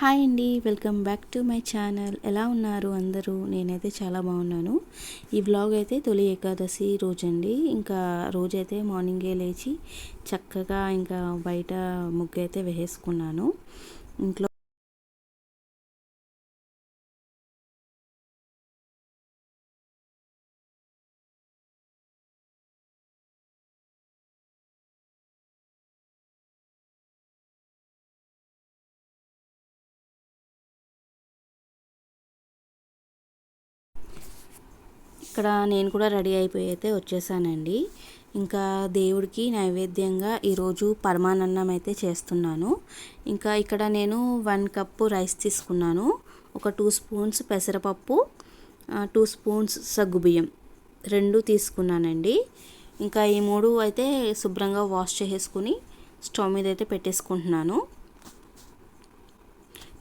Hi అండి, welcome back to my channel. ఎలా ఉన్నారు అందరూ? నేనైతే చాలా బాగున్నాను. ఈ వ్లాగ్ అయితే తొలి ఏకాదశి రోజు అండి. ఇంకా రోజైతే మార్నింగే లేచి చక్కగా ఇంకా బయట ముగ్గు అయితే వేసేసుకున్నాను. ఇంట్లో ఇక్కడ నేను కూడా రెడీ అయిపోయి అయితే వచ్చేసానండి. ఇంకా దేవుడికి నైవేద్యంగా ఈరోజు పరమాన్నం అయితే చేస్తున్నాను. ఇంకా ఇక్కడ నేను 1 కప్పు రైస్ తీసుకున్నాను. ఒక 2 స్పూన్స్ పెసరపప్పు, 2 స్పూన్స్ సగ్గుబియ్యం 2 తీసుకున్నానండి. ఇంకా ఈ 3 అయితే శుభ్రంగా వాష్ చేసేసుకుని స్టవ్ మీద అయితే పెట్టేసుకుంటున్నాను.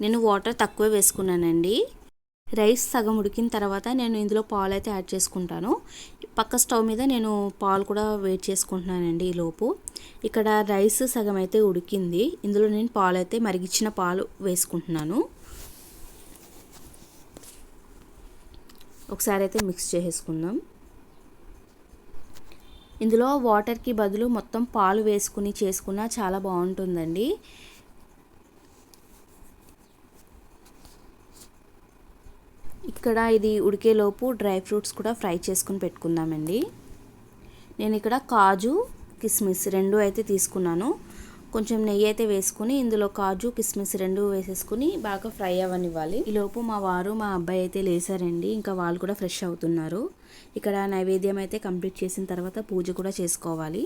నేను వాటర్ తక్కువే వేసుకున్నానండి. రైస్ సగం ఉడికిన తర్వాత నేను ఇందులో పాలు అయితే యాడ్ చేసుకుంటాను. పక్క స్టవ్ మీద నేను పాలు కూడా వేడి చేసుకుంటున్నానండి. ఈలోపు ఇక్కడ రైస్ సగం అయితే ఉడికింది. ఇందులో నేను పాలు అయితే మరిగించిన పాలు వేసుకుంటున్నాను. ఒకసారి అయితే మిక్స్ చేసేసుకుందాం. ఇందులో వాటర్కి బదులు మొత్తం పాలు వేసుకుని చేసుకున్నా చాలా బాగుంటుందండి. ఇక్కడ ఇది ఉడికేలోపు డ్రై ఫ్రూట్స్ కూడా ఫ్రై చేసుకుని పెట్టుకుందామండి. నేను ఇక్కడ కాజు కిస్మిస్ 2 అయితే తీసుకున్నాను. కొంచెం నెయ్యి అయితే వేసుకుని ఇందులో కాజు కిస్మిస్ 2 వేసేసుకుని బాగా ఫ్రై అవ్వనివ్వాలి. ఈలోపు మా వారు మా అబ్బాయి అయితే లేసారండి. ఇంకా వాళ్ళు కూడా ఫ్రెష్ అవుతున్నారు. ఇక్కడ నైవేద్యం అయితే కంప్లీట్ చేసిన తర్వాత పూజ కూడా చేసుకోవాలి.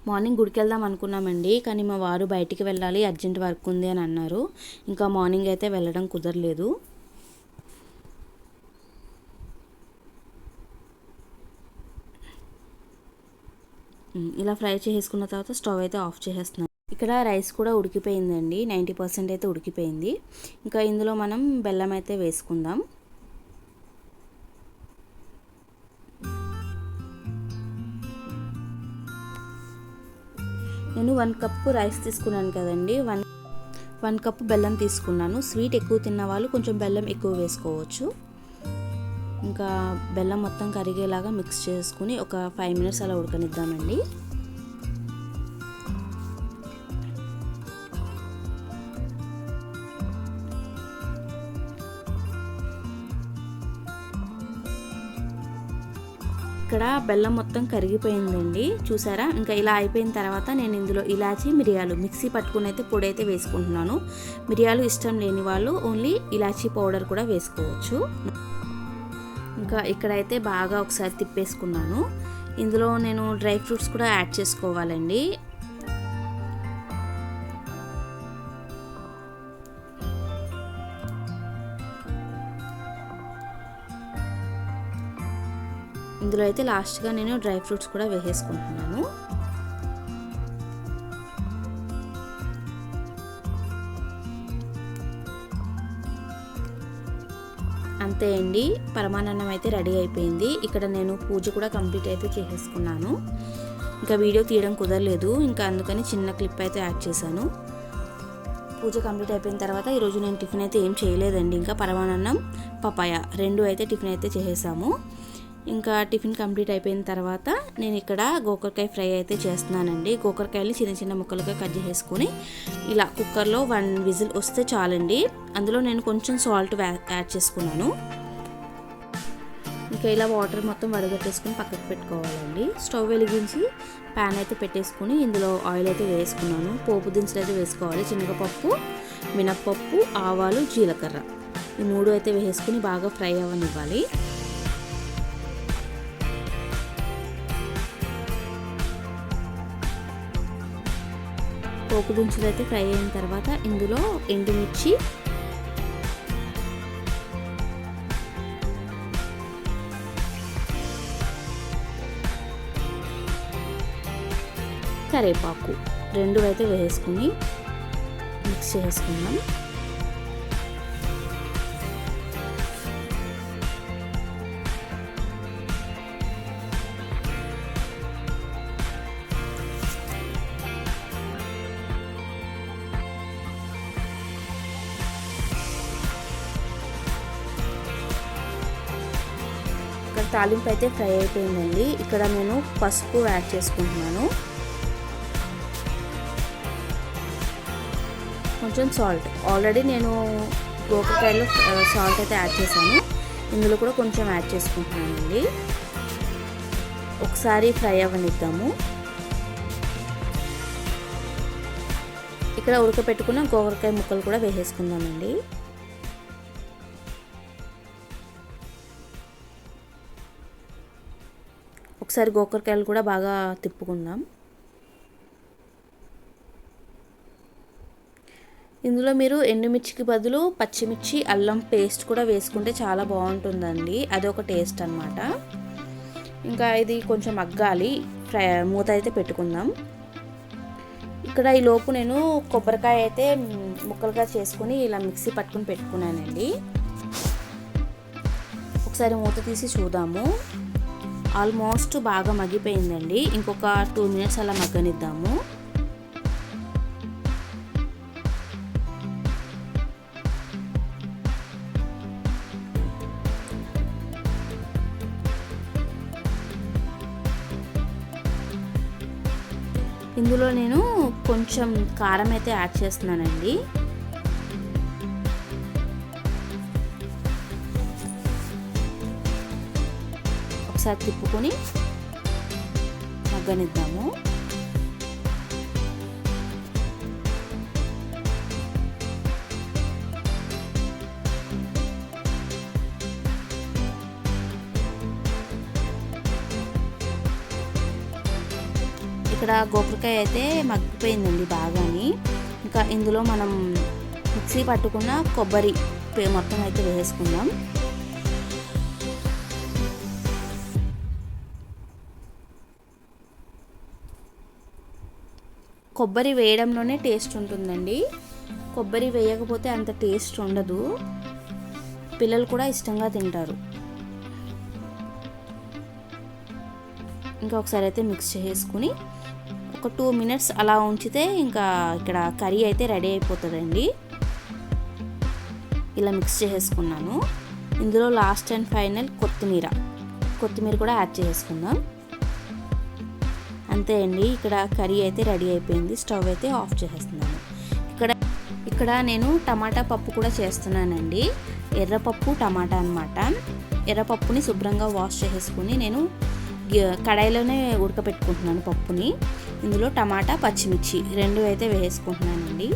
మార్నింగ్ గుడికి వెళ్దాం అనుకున్నామండి, కానీ మా వారు బయటికి వెళ్ళాలి, అర్జెంట్ వర్క్ ఉంది అని అన్నారు. ఇంకా మార్నింగ్ అయితే వెళ్ళడం కుదరలేదు. ఇలా ఫ్రై చేసుకున్న తర్వాత స్టవ్ అయితే ఆఫ్ చేసేస్తున్నాను. ఇక్కడ రైస్ కూడా ఉడికిపోయిందండి. 90% అయితే ఉడికిపోయింది. ఇంకా ఇందులో మనం బెల్లం అయితే వేసుకుందాం. నేను 1 కప్పు రైస్ తీసుకున్నాను కదండి, 1 కప్పు బెల్లం తీసుకున్నాను. స్వీట్ ఎక్కువ తిన్న వాళ్ళు కొంచెం బెల్లం ఎక్కువ వేసుకోవచ్చు. ఇంకా బెల్లం మొత్తం కరిగేలాగా మిక్స్ చేసుకుని ఒక 5 మినిట్స్ అలా ఉడకనిద్దామండి. ఇక్కడ బెల్లం మొత్తం కరిగిపోయిందండి, చూసారా? ఇంకా ఇలా అయిపోయిన తర్వాత నేను ఇందులో ఇలాచీ మిరియాలు మిక్సీ పట్టుకుని అయితే పొడి అయితే వేసుకుంటున్నాను. మిరియాలు ఇష్టం లేని వాళ్ళు ఓన్లీ ఇలాచీ పౌడర్ కూడా వేసుకోవచ్చు. ఇంకా ఇక్కడైతే బాగా ఒకసారి తిప్పేసుకున్నాను. ఇందులో నేను డ్రై ఫ్రూట్స్ కూడా యాడ్ చేసుకోవాలండి. ఇందులో అయితే లాస్ట్గా నేను డ్రై ఫ్రూట్స్ కూడా వేసేసుకుంటున్నాను. అంతే అండి, పరమాన్నం అయితే రెడీ అయిపోయింది. ఇక్కడ నేను పూజ కూడా కంప్లీట్ అయితే చేసేసుకున్నాను. ఇంకా వీడియో తీయడం కుదరలేదు, ఇంకా అందుకని చిన్న క్లిప్ అయితే యాడ్ చేశాను. పూజ కంప్లీట్ అయిపోయిన తర్వాత ఈరోజు నేను టిఫిన్ అయితే ఏం చేయలేదండి. ఇంకా పరమాన్నం పపాయ 2 అయితే టిఫిన్ అయితే చేసేసాము. ఇంకా టిఫిన్ కంప్లీట్ అయిపోయిన తర్వాత నేను ఇక్కడ గోకరకాయ ఫ్రై అయితే చేస్తున్నానండి. గోకరకాయలు చిన్న చిన్న ముక్కలుగా కట్ చేసుకొని ఇలా కుక్కర్లో 1 విజిల్ వస్తే చాలండి. అందులో నేను కొంచెం సాల్ట్ యాడ్ చేసుకున్నాను. ఇంకా ఇలా వాటర్ మొత్తం వడగట్టేసుకుని పక్కకు పెట్టుకోవాలండి. స్టవ్ వెలిగించి ప్యాన్ అయితే పెట్టేసుకుని ఇందులో ఆయిల్ అయితే వేసుకున్నాను. పోపు దినుసులు అయితే వేసుకోవాలి. శనగపప్పు, మినప్పప్పు, ఆవాలు, జీలకర్ర ఈ 3 అయితే వేసుకుని బాగా ఫ్రై అవ్వనివ్వాలి. పోపు దినుసులు అయితే ఫ్రై అయిన తర్వాత ఇందులో ఎండుమిర్చి, కరివేపాకు 2 అయితే వేసుకుని మిక్స్ చేసుకుందాం. తాలింపు అయితే ఫ్రై అయిపోయిందండి. ఇక్కడ నేను పసుపు యాడ్ చేసుకుంటున్నాను, కొంచెం సాల్ట్. ఆల్రెడీ నేను గోకరకాయలో సాల్ట్ అయితే యాడ్ చేశాను, ఇందులో కూడా కొంచెం యాడ్ చేసుకుంటున్నానండి. ఒకసారి ఫ్రై అవ్వనిద్దాము. ఇక్కడ ఉడకపెట్టుకున్న గోకరకాయ ముక్కలు కూడా వేసేసుకుందామండి. ఒకసారి గోకరకాయలు కూడా బాగా తిప్పుకుందాం. ఇందులో మీరు ఎండుమిర్చికి బదులు పచ్చిమిర్చి అల్లం పేస్ట్ కూడా వేసుకుంటే చాలా బాగుంటుందండి, అదొక టేస్ట్ అన్నమాట. ఇంకా ఇది కొంచెం మగ్గాలి, మూత అయితే పెట్టుకుందాం. ఇక్కడ ఈ లోపు నేను కొబ్బరికాయ అయితే ముక్కలుగా చేసుకుని ఇలా మిక్సీ పట్టుకుని పెట్టుకున్నానండి. ఒకసారి మూత తీసి చూద్దాము. ఆల్మోస్ట్ బాగా మగ్గిపోయిందండి. ఇంకొక 2 మినిట్స్ అలా మగ్గనిద్దాము. ఇందులో నేను కొంచెం కారం అయితే యాడ్ చేస్తున్నానండి. ఒకసారి తిప్పుకొని మగ్గనిద్దాము. ఇక్కడ గోకరకాయ అయితే మగ్గిపోయిందండి బాగాని. ఇంకా ఇందులో మనం మిక్సీ పట్టుకున్న కొబ్బరి మొత్తం అయితే వేసుకుందాం. కొబ్బరి వేయడంలోనే టేస్ట్ ఉంటుందండి, కొబ్బరి వేయకపోతే అంత టేస్ట్ ఉండదు. పిల్లలు కూడా ఇష్టంగా తింటారు. ఇంకా ఒకసారి అయితే మిక్స్ చేసుకుని ఒక 2 మినిట్స్ అలా ఉంచితే ఇంకా ఇక్కడ కర్రీ అయితే రెడీ అయిపోతుందండి. ఇలా మిక్స్ చేసుకున్నాను. ఇందులో లాస్ట్ అండ్ ఫైనల్ కొత్తిమీర కూడా యాడ్ చేసుకుందాం. అంతే అండి, ఇక్కడ కర్రీ అయితే రెడీ అయిపోయింది. స్టవ్ అయితే ఆఫ్ చేసేస్తున్నాను. ఇక్కడ నేను టమాటా పప్పు కూడా చేస్తున్నానండి. ఎర్రపప్పు టమాటా అన్నమాట. ఎర్రపప్పుని శుభ్రంగా వాష్ చేసుకుని నేను కడాయిలోనే ఉడకపెట్టుకుంటున్నాను పప్పుని. ఇందులో టమాటా పచ్చిమిర్చి 2 అయితే వేసుకుంటున్నానండి.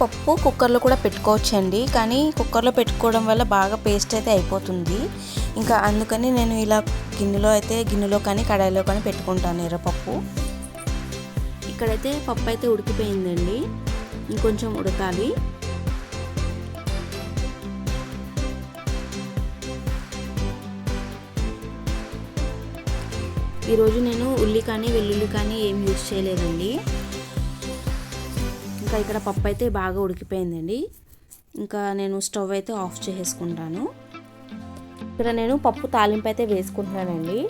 పప్పు కుక్కర్లో కూడా పెట్టుకోవచ్చండి, కానీ కుక్కర్లో పెట్టుకోవడం వల్ల బాగా పేస్ట్ అయితే అయిపోతుంది. ఇంకా అందుకని నేను ఇలా గిన్నెలో కానీ కడాయిలో కానీ పెట్టుకుంటాను ఎర్రపప్పు. ఇక్కడైతే పప్పు అయితే ఉడికిపోయిందండి, ఇంకొంచెం ఉడకాలి. ఈరోజు నేను ఉల్లి కానీ వెల్లుల్లి కానీ ఏం యూజ్ చేయలేదండి. ఇంకా ఇక్కడ పప్పు అయితే బాగా ఉడికిపోయిందండి. ఇంకా నేను స్టవ్ అయితే ఆఫ్ చేసుకుంటాను. ఇక్కడ నేను పప్పు తాలింపు అయితే వేసుకుంటున్నానండి.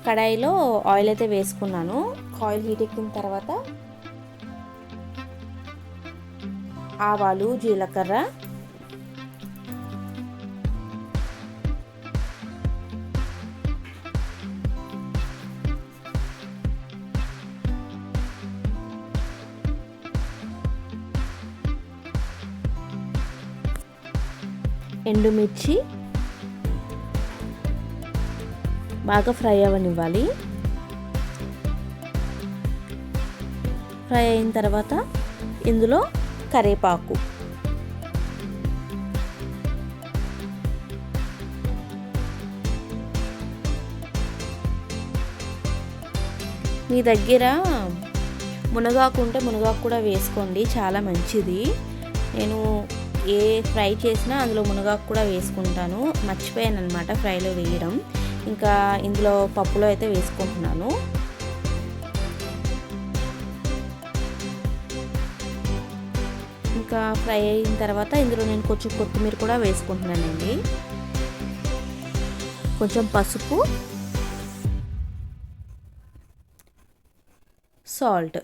కడాయిలో ఆయిల్ అయితే వేసుకున్నాను. ఆయిల్ హీట్ ఎక్కిన తర్వాత ఆవాలు, జీలకర్ర, ఎండుమిర్చి బాగా ఫ్రై అవ్వనివ్వాలి. ఫ్రై అయిన తర్వాత ఇందులో కరివేపాకు, మీ దగ్గర మునగాకు ఉంటే మునగాకు కూడా వేసుకోండి, చాలా మంచిది. నేను ఏ ఫ్రై చేసినా అందులో మునగాకు కూడా వేసుకుంటాను. మర్చిపోయాను అనమాట ఫ్రైలో వేయడం. ఇంకా ఇందులో పప్పులో అయితే వేసుకుంటున్నాను. ఇంకా ఫ్రై అయిన తర్వాత ఇందులో నేను కొంచెం కొత్తిమీర కూడా వేసుకుంటున్నానండి. కొంచెం పసుపు, సాల్ట్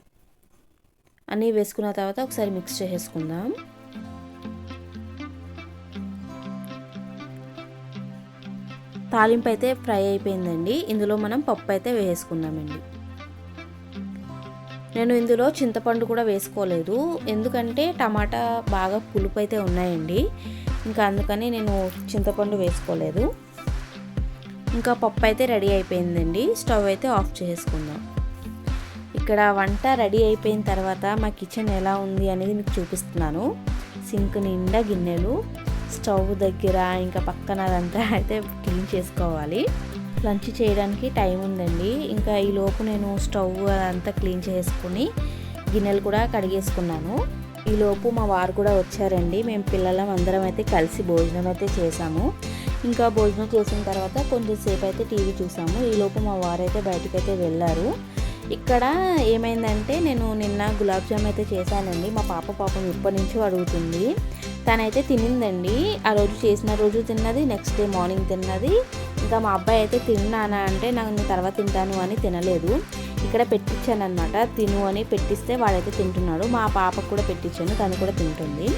అన్నీ వేసుకున్న తర్వాత ఒకసారి మిక్స్ చేసుకుందాం. తాలింపు అయితే ఫ్రై అయిపోయిందండి. ఇందులో మనం పప్పు అయితే వేసుకుందామండి. నేను ఇందులో చింతపండు కూడా వేసుకోలేదు, ఎందుకంటే టమాటా బాగా పులుపు అయితే ఉన్నాయండి. ఇంకా అందుకని నేను చింతపండు వేసుకోలేదు. ఇంకా పప్పు అయితే రెడీ అయిపోయిందండి. స్టవ్ అయితే ఆఫ్ చేసుకుందాం. ఇక్కడ వంట రెడీ అయిపోయిన తర్వాత మా కిచెన్ ఎలా ఉంది అనేది మీకు చూపిస్తున్నాను. సింక్ నిండా గిన్నెలు, స్టవ్ దగ్గర ఇంకా పక్కన అదంతా అయితే క్లీన్ చేసుకోవాలి. లంచ్ చేయడానికి టైం ఉందండి. ఇంకా ఈలోపు నేను స్టవ్ అంతా క్లీన్ చేసుకుని గిన్నెలు కూడా కడిగేసుకున్నాను. ఈలోపు మా వారు కూడా వచ్చారండి. మేము పిల్లలం అందరం అయితే కలిసి భోజనం అయితే చేసాము. ఇంకా భోజనం చేసిన తర్వాత కొంచెం సేపు అయితే టీవీ చూసాము. ఈలోపు మా వారు అయితే బయటకైతే వెళ్ళారు. ఇక్కడ ఏమైందంటే నేను నిన్న గులాబ్ జామ్ అయితే చేశానండి. మా పాపం ఇప్పటి నుంచో అడుగుతుంది. తనైతే తినిందండి. ఆ రోజు చేసిన రోజు తిన్నది, నెక్స్ట్ డే మార్నింగ్ తిన్నది. ఇంకా మా అబ్బాయి అయితే తిన్నానా అంటే నేను తర్వాత తింటాను అని తినలేదు. ఇక్కడ పెట్టించాను అనమాట, తిను అని పెట్టిస్తే వాడైతే తింటున్నాడు. మా పాపకు కూడా పెట్టించాను, తను కూడా తింటుంది.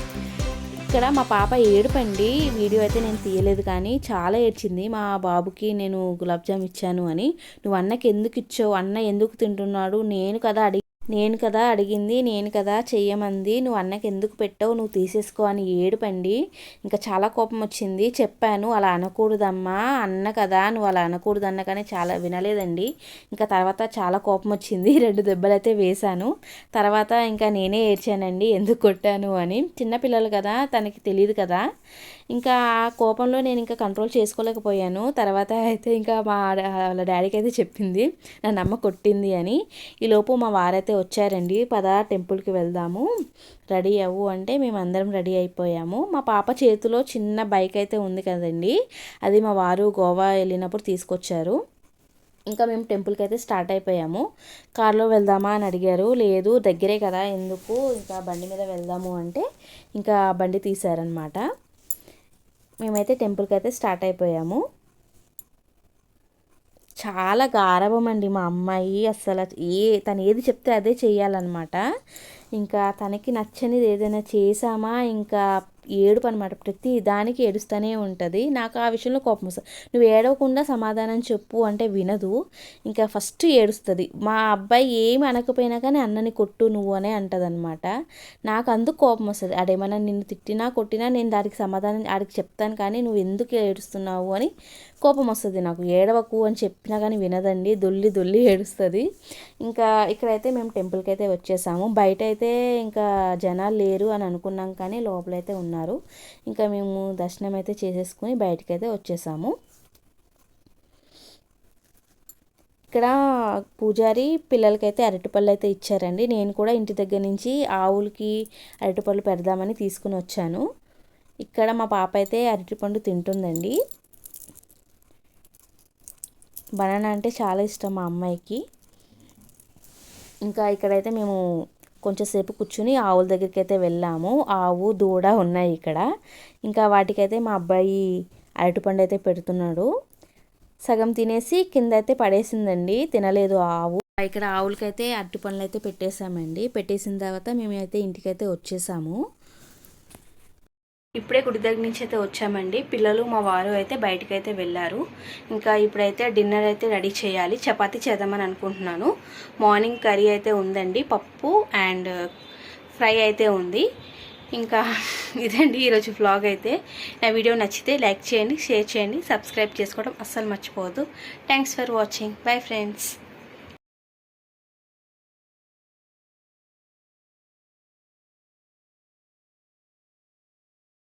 ఇక్కడ మా పాప ఏడుపండి. వీడియో అయితే నేను తీయలేదు, కానీ చాలా ఏడ్చింది. మా బాబుకి నేను గులాబ్ జామ్ ఇచ్చాను అని. నువ్వు అన్నకి ఎందుకు ఇచ్చావు, అన్న ఎందుకు తింటున్నాడు, నేను కదా అడిగింది, నేను కదా చెయ్యమంది, నువ్వు అన్నకి ఎందుకు పెట్టావు, నువ్వు తీసేసుకో అని ఏడుపండి. ఇంకా చాలా కోపం వచ్చింది. చెప్పాను అలా అనకూడదమ్మా, అన్న కదా నువ్వు అలా అనకూడదు అన్న, కానీ చాలా వినలేదండి. ఇంకా తర్వాత చాలా కోపం వచ్చింది. 2 దెబ్బలు అయితే వేశాను. తర్వాత ఇంకా నేనే ఏడ్చానండి, ఎందుకు కొట్టాను అని. చిన్నపిల్లలు కదా, తనకి తెలియదు కదా. ఇంకా ఆ కోపంలో నేను ఇంకా కంట్రోల్ చేసుకోలేకపోయాను. తర్వాత అయితే ఇంకా వాళ్ళ డాడీకి అయితే చెప్పింది నన్ను అమ్మ కొట్టింది అని. ఈలోపు మా వారైతే వచ్చారండి. పద టెంపుల్కి వెళ్దాము, రెడీ అవ్వు అంటే మేమందరం రెడీ అయిపోయాము. మా పాప చేతిలో చిన్న బైక్ అయితే ఉంది కదండి, అది మా వారు గోవా వెళ్ళినప్పుడు తీసుకొచ్చారు. ఇంకా మేము టెంపుల్కి అయితే స్టార్ట్ అయిపోయాము. కార్లో వెళ్దామా అని అడిగారు. లేదు దగ్గరే కదా ఎందుకు, ఇంకా బండి మీద వెళ్దాము అంటే ఇంకా బండి తీశారనమాట. మేమైతే టెంపుల్కి అయితే స్టార్ట్ అయిపోయాము. చాలా గారాబం అండి మా అమ్మాయి. అస్సలు తను ఏది చెప్తే అదే చెయ్యాలన్నమాట. ఇంకా తనకి నచ్చనిది ఏదైనా చేసామా ఇంకా ఏడుపు అనమాట. ప్రతి దానికి ఏడుస్తూనే ఉంటుంది. నాకు ఆ విషయంలో కోపం వస్తుంది. నువ్వు ఏడవకుండా సమాధానం చెప్పు అంటే వినదు. ఇంకా ఫస్ట్ ఏడుస్తుంది. మా అబ్బాయి ఏమి అనకపోయినా కానీ అన్నని కొట్టు నువ్వు అనే అంటుంది అనమాట. నాకు అందుకు కోపం వస్తుంది. అదేమన్నా నిన్ను తిట్టినా కొట్టినా నేను దానికి సమాధానం ఆడికి చెప్తాను, కానీ నువ్వు ఎందుకు ఏడుస్తున్నావు అని కోపం వస్తుంది నాకు. ఏడవకు అని చెప్పినా కానీ వినదండి, దొల్లి ఏడుస్తుంది. ఇంకా ఇక్కడైతే మేము టెంపుల్కి అయితే వచ్చేసాము. బయట అయితే ఇంకా జనాలు లేరు అని అనుకున్నాం, కానీ లోపలైతే ఉన్నారు. ఇంకా మేము దర్శనం అయితే చేసేసుకుని బయటకైతే వచ్చేసాము. ఇక్కడ పూజారి పిల్లలకైతే అరటిపళ్ళు అయితే ఇచ్చారండి. నేను కూడా ఇంటి దగ్గర నుంచి ఆవులకి అరటిపళ్ళు పెడదామని తీసుకుని వచ్చాను. ఇక్కడ మా పాప అయితే అరటిపండు తింటుందండి. బనానా అంటే చాలా ఇష్టం మా అమ్మాయికి. ఇంకా ఇక్కడైతే మేము కొంచెంసేపు కూర్చుని ఆవుల దగ్గరికి అయితే వెళ్ళాము. ఆవు దూడ ఉన్నాయి ఇక్కడ. ఇంకా వాటికైతే మా అబ్బాయి అరటిపండు అయితే పెడుతున్నాడు. సగం తినేసి కింద అయితే పడేసిందండి, తినలేదు ఆవు. ఇక్కడ ఆవులకైతే అరటిపండ్లు అయితే పెట్టేసామండి. పెట్టేసిన తర్వాత మేమైతే ఇంటికైతే వచ్చేసాము. ఇప్పుడే గుడి దగ్గర నుంచి అయితే వచ్చామండి. పిల్లలు మా వారు అయితే బయటకైతే వెళ్ళారు. ఇంకా ఇప్పుడైతే డిన్నర్ అయితే రెడీ చేయాలి. చపాతీ చేద్దామని అనుకుంటున్నాను. మార్నింగ్ కర్రీ అయితే ఉందండి, పప్పు అండ్ ఫ్రై అయితే ఉంది. ఇంకా ఇదండి ఈరోజు వ్లాగ్ అయితే. నా వీడియో నచ్చితే లైక్ చేయండి, షేర్ చేయండి, సబ్స్క్రైబ్ చేసుకోవడం అస్సలు మర్చిపోవద్దు. Thanks for watching. Bye friends.